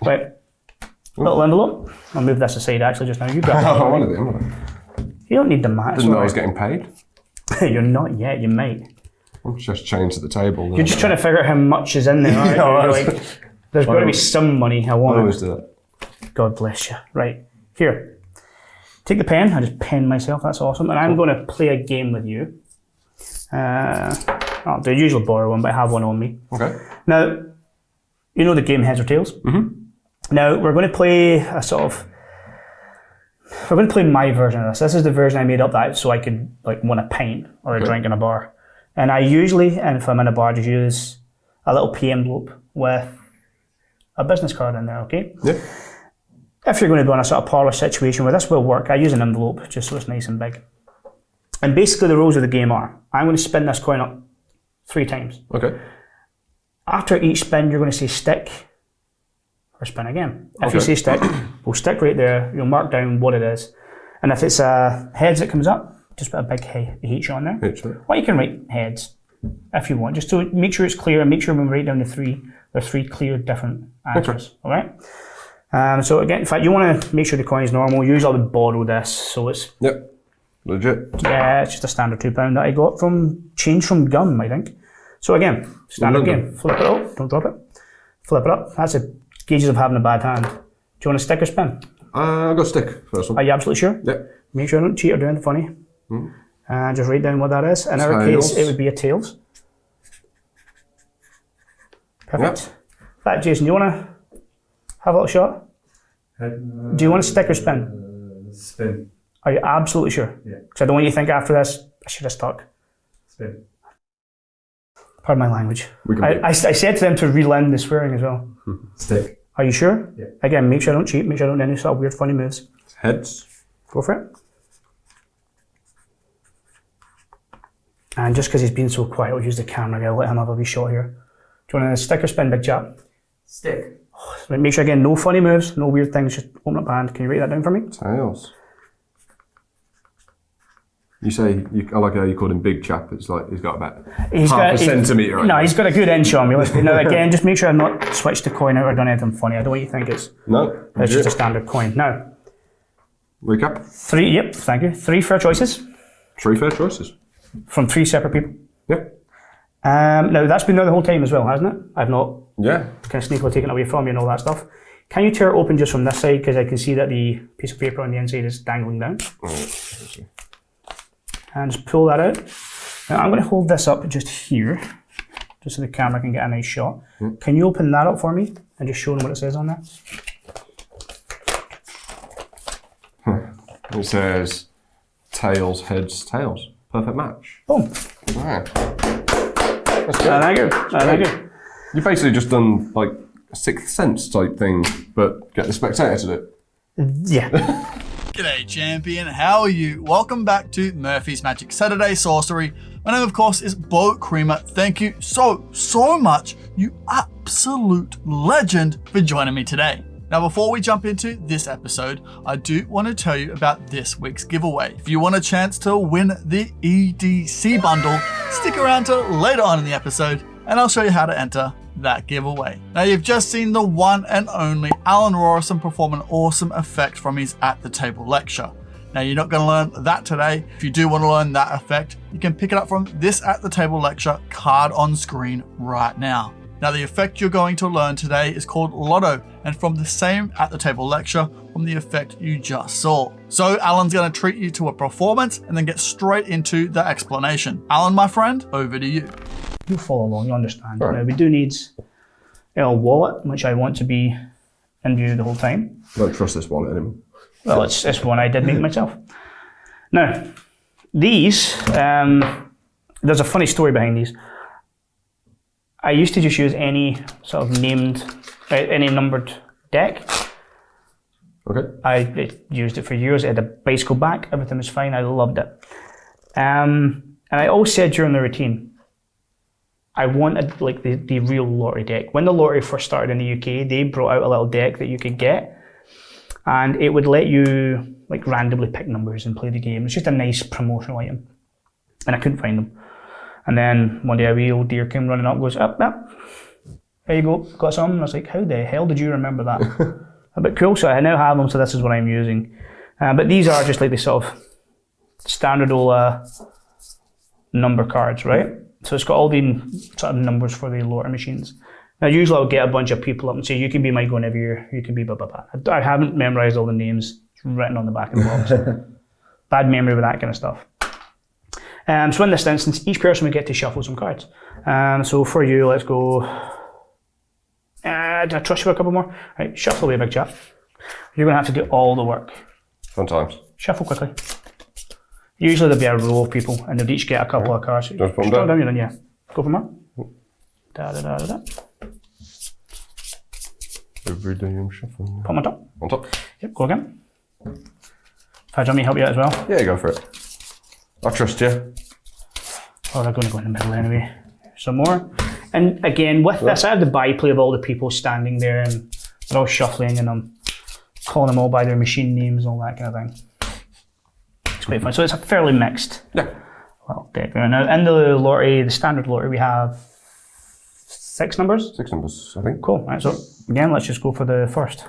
Right. Little envelope. I'll move this aside actually just now. You grab it. One of them. You don't need the mat. Didn't know I was getting paid. You're not yet, you might. I'm just chained to the table. You're just trying to figure out how much is in there, aren't you? You're like, there's got to be some money. I want always do that. God bless you. Right. Here. Take the pen. I just pen myself. That's awesome. And I'm going to play a game with you. I'll do a usual borrow one, but I have one on me. Okay. Now, you know the game Heads or Tails? Mm-hmm. Now, we're going to play we're going to play my version of this. This is the version I made up so I could win a pint or a drink in a bar. And I usually, and if I'm in a bar, just use a little P envelope with a business card in there, okay? Yeah. If you're going to be in a sort of parlour situation where this will work, I use an envelope just so it's nice and big. And basically the rules of the game are, I'm going to spin this coin up 3 times. Okay. After each spin, you're going to say stick or spin again. If you say stick, we'll stick right there, you'll mark down what it is. And if it's heads that comes up, just put a big H on there. H. Or you can write heads if you want, just to make sure it's clear and make sure when we write down the 3, there's 3 clear different answers. Okay. Alright? So again, in fact, you want to make sure the coin is normal. Usually I would borrow this, so it's... Yep. Legit. Yeah, it's just a standard £2 that I got from change from gum, I think. So again, standard game. Flip it up, don't drop it. Flip it up. That's the gauges of having a bad hand. Do you want to stick or spin? I'll go stick first one. Are you absolutely sure? Yep. Make sure I don't cheat or do anything funny. Just write down what that is. In our case, it would be a tails. Perfect. Yep. Right, Jason, do you want to have a little shot? Do you want to stick or spin? Spin. Are you absolutely sure? Yeah. Because I don't want you to think after this, I should have stuck. Spin. Pardon my language. I said to them to relearn the swearing as well. Stick. Are you sure? Yeah. Again, make sure I don't cheat, make sure I don't do any sort of weird funny moves. Heads. Go for it. And just because he's been so quiet, we'll use the camera, I'll let him have a wee shot here. Do you want to stick or spin, big chap? Stick. So make sure again, no funny moves, no weird things, just open up hand. Can you write that down for me? Tails. You say, I like how you called him big chap. It's like he's got about half a centimetre. No, he's got a good inch on me. Now again, just make sure I've not switched the coin out or done anything funny. I don't want you to think it's just a standard coin. Now, recap. 3, yep, thank you. 3 fair choices. 3 fair choices. From 3 separate people. Yep. Now that's been there the whole time as well, hasn't it? I've not kind of sneakily taken it away from you and all that stuff. Can you tear it open just from this side? Because I can see that the piece of paper on the inside is dangling down. And just pull that out. Now I'm going to hold this up just here, just so the camera can get a nice shot. Can you open that up for me and just show them what it says on there? It says tails, heads, tails. Perfect match. Boom. Right. That's good. Thank you. Thank you. You've basically just done like a Sixth Sense type thing, but get the spectator to do it. Yeah. G'day champion, how are you? Welcome back to Murphy's Magic Saturday Sorcery. My name of course is Beau Creamer. Thank you so much, you absolute legend, for joining me today. Now before we jump into this episode, I do want to tell you about this week's giveaway. If you want a chance to win the EDC bundle, stick around till later on in the episode and I'll show you how to enter that giveaway. Now you've just seen the one and only Alan Rorrison perform an awesome effect from his At the Table lecture. Now you're not going to learn that today. If you do want to learn that effect, you can pick it up from this At the Table lecture card on screen right now. Now the effect you're going to learn today is called Lotto, and from the same At the Table lecture from the effect you just saw. So Alan's going to treat you to a performance and then get straight into the explanation. Alan, my friend, over to you. You follow along, you understand. Right. Now we do need a wallet, which I want to be in view the whole time. I don't trust this wallet anymore. Well, it's one I did make myself. Now, these, there's a funny story behind these. I used to just use any sort of any numbered deck. Okay. I used it for years. It had a bicycle back. Everything was fine. I loved it. And I always said during the routine, I wanted like the real lottery deck. When the lottery first started in the UK, they brought out a little deck that you could get, and it would let you like randomly pick numbers and play the game. It's just a nice promotional item, and I couldn't find them. And then one day a wee old dear came running up and goes, up. There you go, got some. And I was like, how the hell did you remember that? A bit cool, so I now have them, so this is what I'm using. But these are just like the sort of standard old number cards, right? So it's got all the sort of numbers for the lottery machines. Now usually I'll get a bunch of people up and say, you can be my Guinevere, you can be blah blah blah. I haven't memorised all the names written on the back of the box. Bad memory with that kind of stuff. So in this instance, each person would get to shuffle some cards. So for you, let's go. Did I trust you for a couple more? Right, shuffle away, big chap. You're going to have to do all the work. Sometimes. Shuffle quickly. Usually there'll be a row of people and they'll each get a couple of cards. Just put them down? You're done, yeah. Go from there. Da da da da da. Every day I'm shuffling. Put them on top. On top? Yep, go again. If I want me to help you out as well. Yeah, go for it. I trust you. Oh, they're going to go in the middle anyway. Some more. And again, with this, I have the byplay of all the people standing there and they're all shuffling and I'm calling them all by their machine names and all that kind of thing. It's quite fun. So it's a fairly mixed deck. Now, in the lottery, the standard lottery, we have 6 numbers? 6 numbers, I think. Cool. Right, so again, let's just go for the first.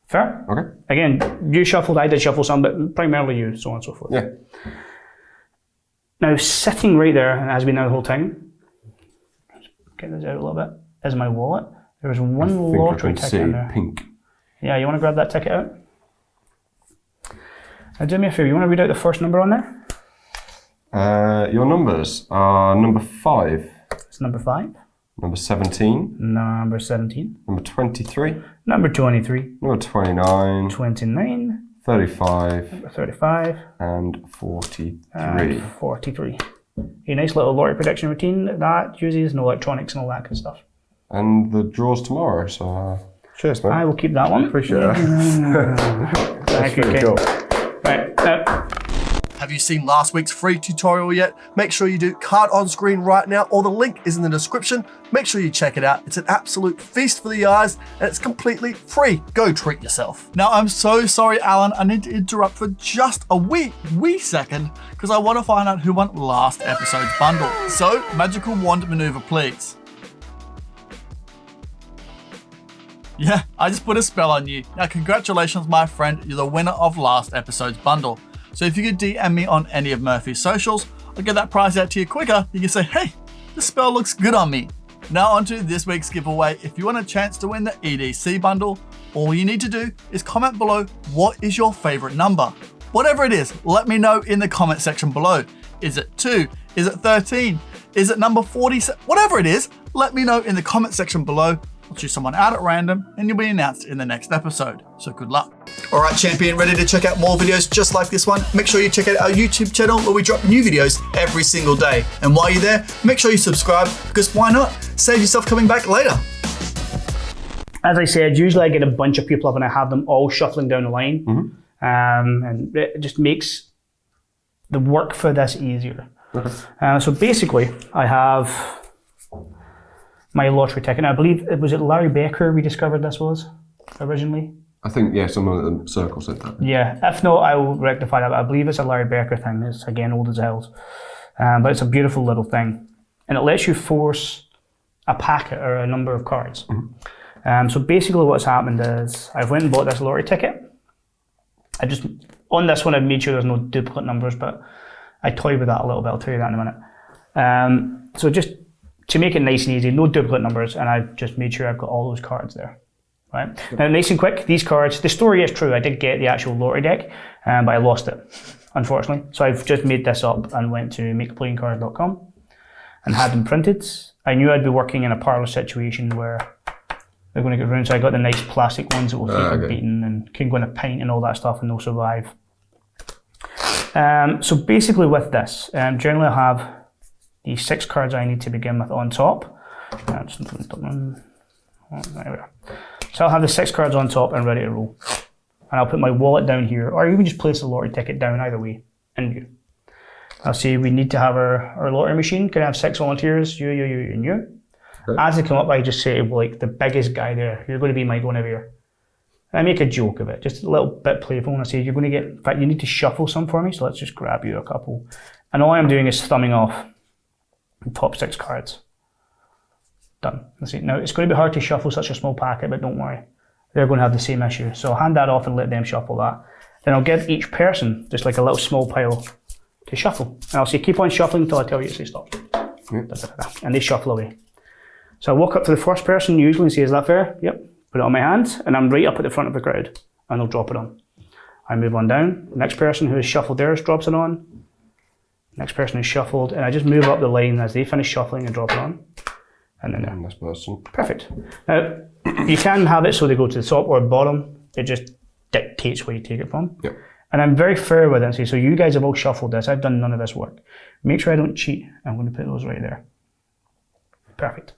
Fair? Okay. Again, you shuffled, I did shuffle some, but primarily you, so on and so forth. Yeah. Now, sitting right there, and has been there the whole time, let's get this out a little bit, is my wallet. There was one lottery ticket in there. Pink. Yeah, you want to grab that ticket out? Now, do me a favour, you want to read out the first number on there? Your numbers are number 5. It's number 5. Number 17. Number 17. Number 23. Number 23. Number 29. 29. 35. Number 35. And 43. And 43. A nice little lottery prediction routine that uses no electronics and all that kind of stuff. And the draw's tomorrow, so cheers, man. I will keep that one. Appreciate that. Thank you, cool. Right, now, Have you seen last week's free tutorial yet? Make sure you do. Card on screen right now, or the link is in the description. Make sure you check it out. It's an absolute feast for the eyes, and it's completely free. Go treat yourself. Now, I'm so sorry, Alan. I need to interrupt for just a wee second, because I want to find out who won last episode's bundle. So, magical wand maneuver, please. Yeah, I just put a spell on you. Now, congratulations, my friend. You're the winner of last episode's bundle. So if you could DM me on any of Murphy's socials, I'll get that prize out to you quicker. You can say, hey, this spell looks good on me. Now on to this week's giveaway. If you want a chance to win the EDC bundle, all you need to do is comment below what is your favorite number. Whatever it is, let me know in the comment section below. Is it 2? Is it 13? Is it number 47? Whatever it is, let me know in the comment section below. I'll choose someone out at random and you'll be announced in the next episode. So good luck. All right, champion, ready to check out more videos just like this one? Make sure you check out our YouTube channel where we drop new videos every single day. And while you're there, make sure you subscribe because why not? Save yourself coming back later. as I said, usually I get a bunch of people up and I have them all shuffling down the line. Mm-hmm. And it just makes the work for this easier. Okay. So basically, I have my lottery ticket. I believe, was it Larry Baker we discovered this was originally? I think, yeah, someone at the circle said that. Yeah, if not, I will rectify that. But I believe it's a Larry Baker thing. It's, again, old as hell. But it's a beautiful little thing. And it lets you force a packet or a number of cards. Mm-hmm. So basically what's happened is I've went and bought this lottery ticket. On this one, I've made sure there's no duplicate numbers, but I toy with that a little bit. I'll tell you that in a minute. So just to make it nice and easy, no duplicate numbers, and I've just made sure I've got all those cards there. Right. Now, nice and quick, these cards, the story is true. I did get the actual lottery deck, but I lost it, unfortunately. So I've just made this up and went to makeplayingcards.com and had them printed. I knew I'd be working in a parlour situation where they're going to get ruined, so I got the nice plastic ones that will keep a beating and can go in a pint and all that stuff and they'll survive. So basically with this, generally I have the 6 cards I need to begin with on top. There we are. So I'll have the 6 cards on top and ready to roll. And I'll put my wallet down here, or even just place the lottery ticket down, either way, in view. I'll say we need to have our lottery machine. Can I have 6 volunteers? You, and you. Okay. As they come up, I just say, like, the biggest guy there, you're going to be my Guinevere. And I make a joke of it, just a little bit playful, and I say, you're going to get, in fact, you need to shuffle some for me, so let's just grab you a couple. And all I'm doing is thumbing off the top 6 cards. Done. That's it. Now, it's going to be hard to shuffle such a small packet, but don't worry. They're going to have the same issue. So I'll hand that off and let them shuffle that. Then I'll give each person just like a little small pile to shuffle. And I'll say, keep on shuffling until I tell you to say stop. And they shuffle away. So I walk up to the first person usually and say, is that fair? Yep. Put it on my hand, and I'm right up at the front of the crowd, and they'll drop it on. I move on down. The next person who has shuffled theirs drops it on. Next person who's shuffled, and I just move up the line as they finish shuffling and drop it on. And then there. Next person. Perfect. Now, you can have it so they go to the top or bottom. It just dictates where you take it from. Yep. And I'm very fair with it and say, so you guys have all shuffled this. I've done none of this work. Make sure I don't cheat. I'm going to put those right there. Perfect.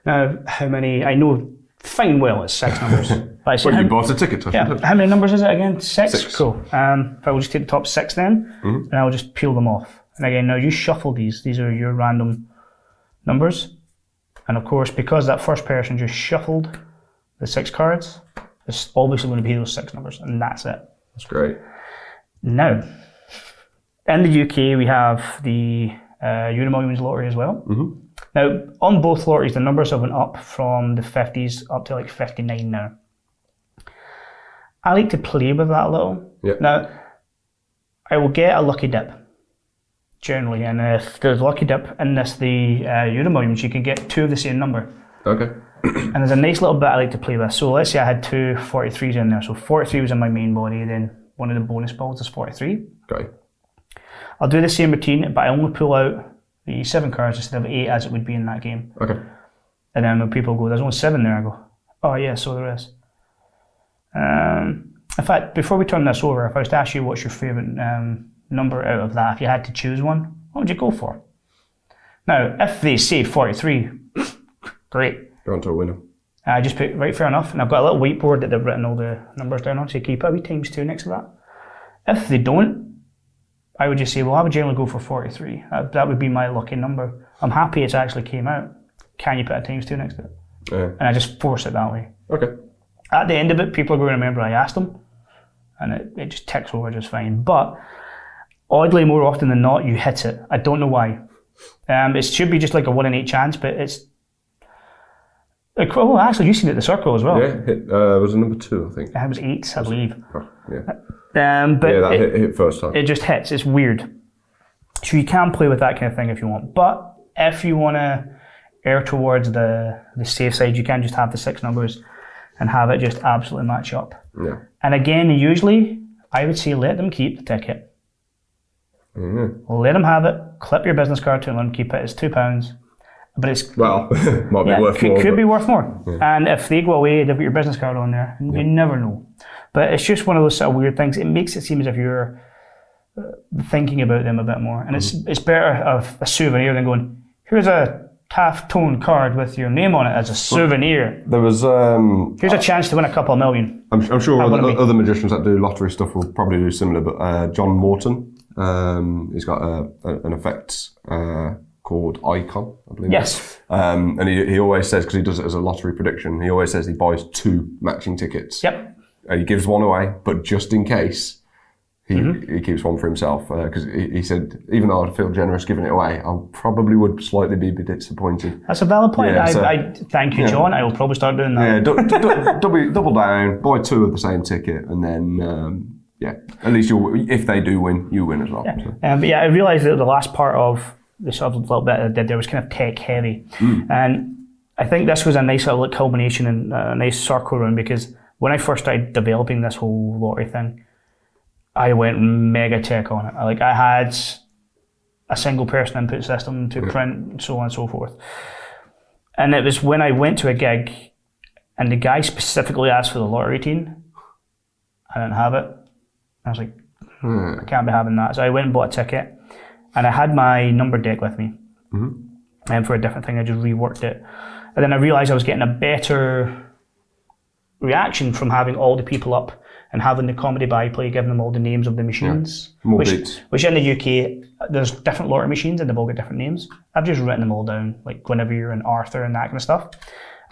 Now, how many? I know fine well it's 6 numbers. But I said, Well, you bought a ticket, I think. how many numbers is it again? 6? 6. Cool. If I will just take the top 6 then, and I'll just peel them off. And again, now you shuffle these. These are your random numbers. And of course, because that first person just shuffled the 6 cards, it's obviously going to be those 6 numbers, and that's it. That's great. Now, in the UK, we have the Unimillions lottery as well. Now, on both lotteries, the numbers have went up from the 50s up to like 59 now. I like to play with that a little. Yep. Now, I will get a lucky dip, generally, and if there's a lucky dip in this, the Unimillions, you can get 2 of the same number. Okay. And there's a nice little bit I like to play with. So let's say I had 2 43s in there. So 43 was in my main body, then one of the bonus balls is 43. Okay. I'll do the same routine, but I only pull out the 7 cards instead of 8 as it would be in that game. Okay. And then when people go, there's only 7 there, I go, oh yeah, so there is. In fact, before we turn this over, if I was to ask you what's your favourite number out of that, if you had to choose one, what would you go for? Now, if they say 43, great. You're on to a winner. I just put, right, fair enough, and I've got a little whiteboard that they've written all the numbers down on, so you can put a wee ×2 next to that. If they don't, I would just say, well, I would generally go for 43. That would be my lucky number. I'm happy it's actually came out. Can you put a ×2 next to it? Yeah. And I just force it that way. Okay. At the end of it, people are going to remember I asked them, and it just ticks over just fine. But oddly, more often than not, you hit it. I don't know why. It should be just like a 1 in 8 chance, but it's... Oh, actually, you've seen it at the circle as well. Yeah, it was a number 2, I think. It was 8, I believe. Oh, yeah. But Yeah, that hit first time. it just hits. It's weird. So you can play with that kind of thing if you want. But if you want to err towards the safe side, you can just have the 6 numbers and have it just absolutely match up. Yeah. And again, usually, I would say let them keep the ticket. Let them have it. Clip your business card to them, keep it. It's £2. But it's... Well, might be worth more. Could be worth more. Yeah. And if they go away, they've got your business card on there. You never know. But it's just one of those sort of weird things. It makes it seem as if you're thinking about them a bit more. And it's better of a souvenir than going, here's a half-tone card with your name on it as a souvenir. There was... here's a chance to win a couple of million. I'm sure other magicians that do lottery stuff will probably do similar, but John Morton, he's got an effect called Icon, I believe. Yes. And he always says, because he does it as a lottery prediction, he always says he buys 2 matching tickets. Yep. He gives one away, but just in case, he keeps one for himself. Because he said, even though I'd feel generous giving it away, I probably would slightly be disappointed. That's a valid point. Yeah, I thank you, John. I will probably start doing that. Yeah, double down, buy 2 of the same ticket, and then, at least if they do win, you win as well. Yeah. So. But I realised that the last part of the sort of little bit I did there was kind of tech heavy. And I think this was a nice little culmination and a nice circle around, because when I first started developing this whole lottery thing, I went mega tech on it. I had a single person input system to print, and so on and so forth. And it was when I went to a gig and the guy specifically asked for the lottery routine, I didn't have it. I was like, I can't be having that. So I went and bought a ticket, and I had my number deck with me. And for a different thing, I just reworked it. And then I realised I was getting a better reaction from having all the people up and having the comedy byplay, giving them all the names of the machines. More beats. Which in the UK, there's different lottery machines and they've all got different names. I've just written them all down, like Guinevere and Arthur and that kind of stuff.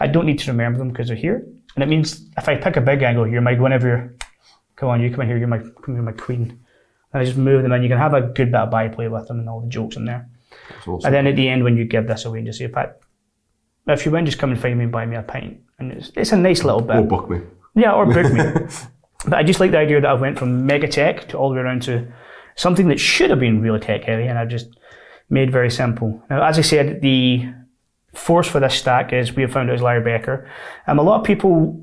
I don't need to remember them because they're here. And it means if I pick a big guy and go, you're my Guinevere, come on, you come in here, you're my queen. And I just move them in. You can have a good bit of byplay with them and all the jokes in there. That's awesome. And then at the end, when you give this away, and just say, in fact, If you win, just come and find me and buy me a pint. And it's a nice little bit. Or book me. Yeah, or book me. But I just like the idea that I went from mega tech to all the way around to something that should have been really tech heavy, and I've just made very simple. Now, as I said, the force for this stack is we have found out is Larry Becker. A lot of people,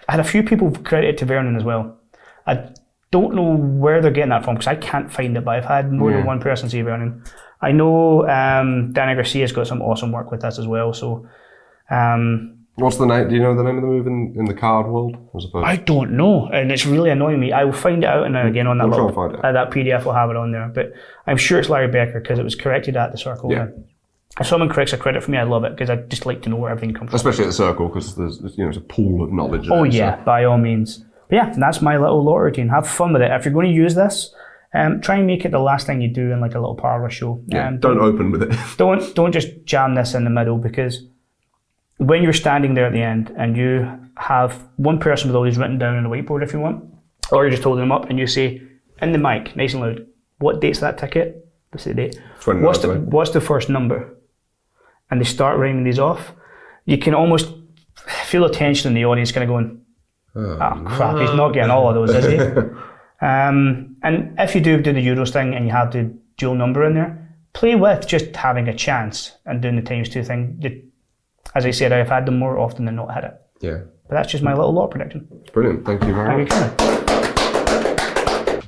I had a few people credit it to Vernon as well. I don't know where they're getting that from because I can't find it, but I've had more than one person say Vernon. I know Danny Garcia's got some awesome work with this as well. So, what's the name? Do you know the name of the move in the card world? I don't know, and it's really annoying me. I will find it out and again on that that PDF will have it on there. But I'm sure it's Larry Becker because it was corrected at the circle. Yeah. If someone corrects a credit for me, I love it because I just like to know where everything comes from. Especially at the circle because there's it's a pool of knowledge. Oh there, yeah, so. by all means. But yeah, that's my little lore routine. Have fun with it. If you're going to use this, try and make it the last thing you do in like a little parlor show. Yeah, don't open with it. Don't just jam this in the middle because when you're standing there at the end and you have one person with all these written down on the whiteboard if you want, or you're just holding them up and you say in the mic, nice and loud, what date's that ticket? What's the date? What's the first number? And they start rhyming these off. You can almost feel the tension in the audience kind of going, oh crap, he's not getting all of those, is he? And if you do the Euros thing and you have the dual number in there, play with just having a chance and doing the times two thing. As I said, I've had them more often than not had it. Yeah. But that's just my little lore prediction. Brilliant. Thank you very much.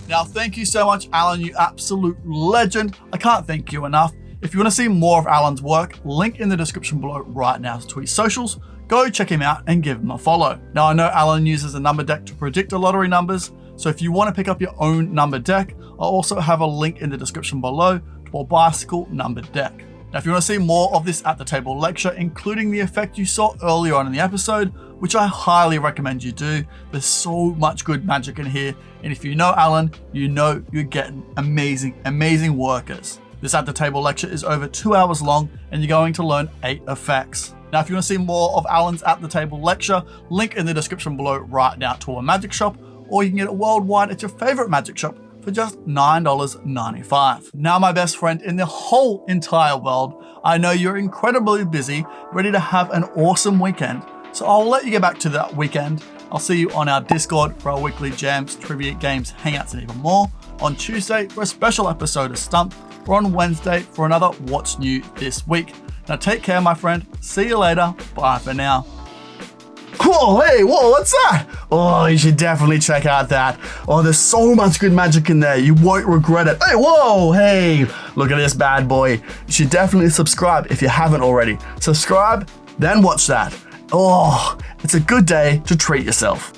Now, thank you so much, Alan, you absolute legend. I can't thank you enough. If you want to see more of Alan's work, link in the description below right now to his socials. Go check him out and give him a follow. Now, I know Alan uses a number deck to predict the lottery numbers, so if you want to pick up your own number deck, I'll also have a link in the description below to a bicycle number deck. Now, if you want to see more of this at the table lecture, including the effect you saw earlier on in the episode, which I highly recommend you do, there's so much good magic in here. And if you know Alan, you know you're getting amazing, amazing workers. This at the table lecture is over 2 hours long and you're going to learn 8 effects. Now, if you want to see more of Alan's at the table lecture, link in the description below right now to a magic shop, or you can get it worldwide at your favorite magic shop for just $9.95. Now, my best friend in the whole entire world, I know you're incredibly busy, ready to have an awesome weekend. So I'll let you get back to that weekend. I'll see you on our Discord for our weekly jams, trivia, games, hangouts, and even more. On Tuesday for a special episode of Stumped, or on Wednesday for another What's New This Week. Now take care, my friend. See you later. Bye for now. Whoa, hey, whoa, what's that? Oh, you should definitely check out that. Oh, there's so much good magic in there. You won't regret it. Hey, whoa, hey, look at this bad boy. You should definitely subscribe if you haven't already. Subscribe, then watch that. Oh, it's a good day to treat yourself.